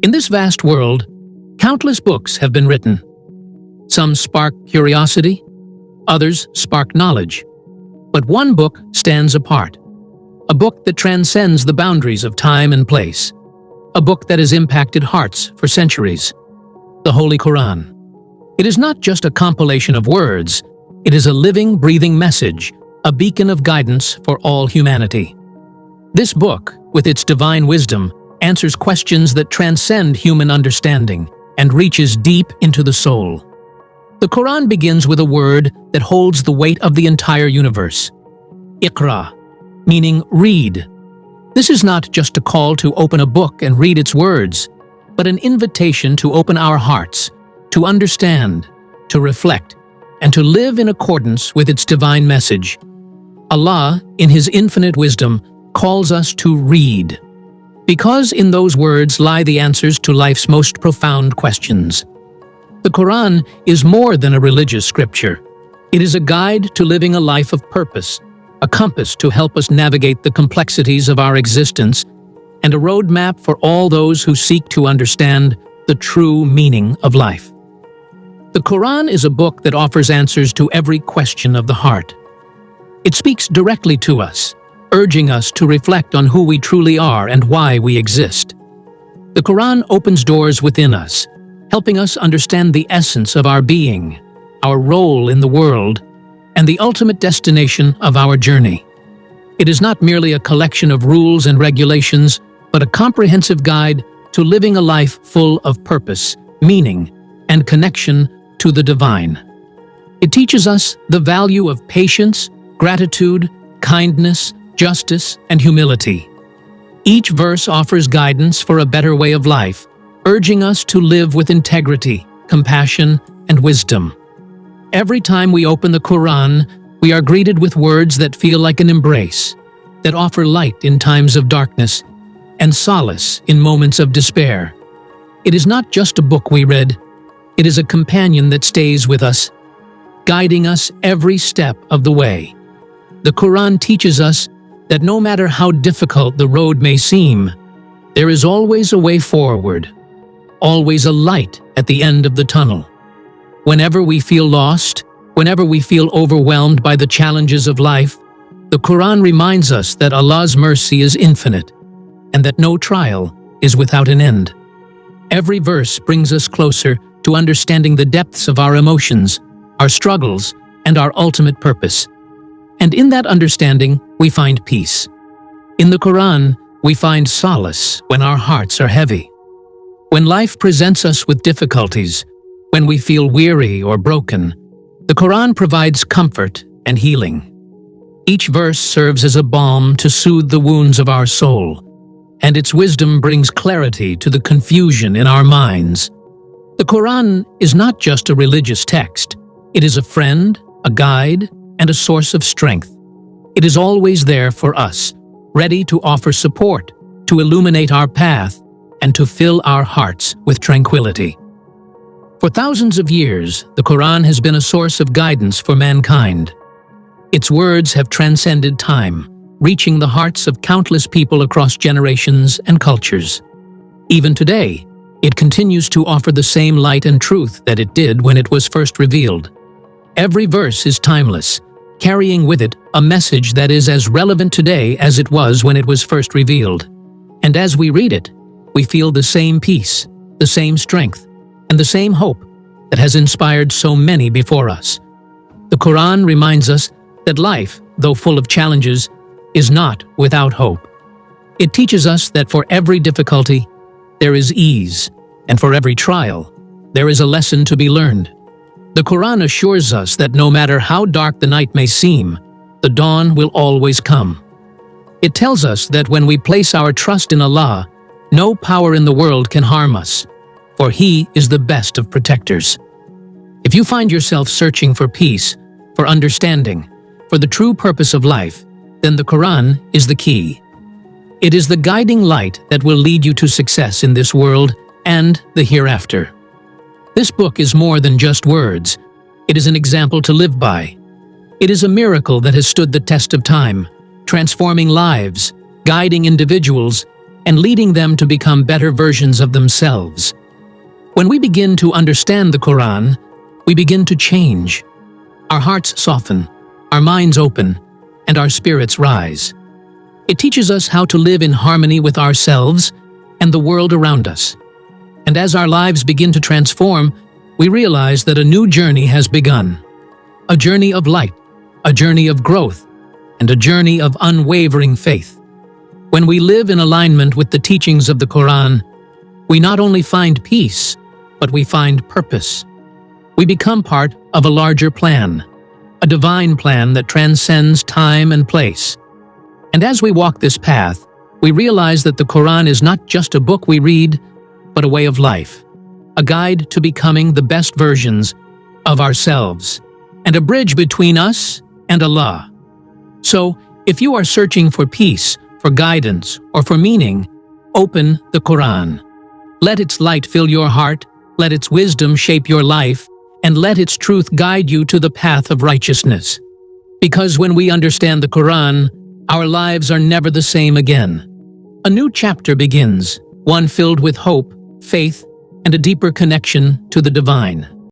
In this vast world, countless books have been written. Some spark curiosity, others spark knowledge. But one book stands apart. A book that transcends the boundaries of time and place. A book that has impacted hearts for centuries. The Holy Quran. It is not just a compilation of words, it is a living, breathing message, a beacon of guidance for all humanity. This book, with its divine wisdom, answers questions that transcend human understanding and reaches deep into the soul. The Quran begins with a word that holds the weight of the entire universe. Iqra, meaning read. This is not just a call to open a book and read its words, but an invitation to open our hearts, to understand, to reflect, and to live in accordance with its divine message. Allah, in His infinite wisdom, calls us to read, because in those words lie the answers to life's most profound questions. The Quran is more than a religious scripture. It is a guide to living a life of purpose, a compass to help us navigate the complexities of our existence, and a roadmap for all those who seek to understand the true meaning of life. The Quran is a book that offers answers to every question of the heart. It speaks directly to us, urging us to reflect on who we truly are and why we exist. The Quran opens doors within us, helping us understand the essence of our being, our role in the world, and the ultimate destination of our journey. It is not merely a collection of rules and regulations, but a comprehensive guide to living a life full of purpose, meaning, and connection to the divine. It teaches us the value of patience, gratitude, kindness, justice, and humility. Each verse offers guidance for a better way of life, urging us to live with integrity, compassion, and wisdom. Every time we open the Quran, we are greeted with words that feel like an embrace, that offer light in times of darkness, and solace in moments of despair. It is not just a book we read, it is a companion that stays with us, guiding us every step of the way. The Quran teaches us that no matter how difficult the road may seem, there is always a way forward, always a light at the end of the tunnel. Whenever we feel lost, whenever we feel overwhelmed by the challenges of life, the Quran reminds us that Allah's mercy is infinite and that no trial is without an end. Every verse brings us closer to understanding the depths of our emotions, our struggles, and our ultimate purpose. And in that understanding, we find peace. In the Quran, we find solace when our hearts are heavy. When life presents us with difficulties, when we feel weary or broken, the Quran provides comfort and healing. Each verse serves as a balm to soothe the wounds of our soul, and its wisdom brings clarity to the confusion in our minds. The Quran is not just a religious text. It is a friend, a guide, and a source of strength. It is always there for us, ready to offer support, to illuminate our path, and to fill our hearts with tranquility. For thousands of years, the Quran has been a source of guidance for mankind. Its words have transcended time, reaching the hearts of countless people across generations and cultures. Even today, it continues to offer the same light and truth that it did when it was first revealed. Every verse is timeless, carrying with it a message that is as relevant today as it was when it was first revealed. And as we read it, we feel the same peace, the same strength, and the same hope that has inspired so many before us. The Quran reminds us that life, though full of challenges, is not without hope. It teaches us that for every difficulty, there is ease, and for every trial, there is a lesson to be learned. The Quran assures us that no matter how dark the night may seem, the dawn will always come. It tells us that when we place our trust in Allah, no power in the world can harm us, for He is the best of protectors. If you find yourself searching for peace, for understanding, for the true purpose of life, then the Quran is the key. It is the guiding light that will lead you to success in this world and the hereafter. This book is more than just words. It is an example to live by. It is a miracle that has stood the test of time, transforming lives, guiding individuals, and leading them to become better versions of themselves. When we begin to understand the Quran, we begin to change. Our hearts soften, our minds open, and our spirits rise. It teaches us how to live in harmony with ourselves and the world around us. And as our lives begin to transform, we realize that a new journey has begun. A journey of light, a journey of growth, and a journey of unwavering faith. When we live in alignment with the teachings of the Quran, we not only find peace, but we find purpose. We become part of a larger plan, a divine plan that transcends time and place. And as we walk this path, we realize that the Quran is not just a book we read, but a way of life, a guide to becoming the best versions of ourselves, and a bridge between us and Allah. So, if you are searching for peace, for guidance, or for meaning, open the Quran. Let its light fill your heart, let its wisdom shape your life, and let its truth guide you to the path of righteousness. Because when we understand the Quran, our lives are never the same again. A new chapter begins, one filled with hope, faith, and a deeper connection to the divine.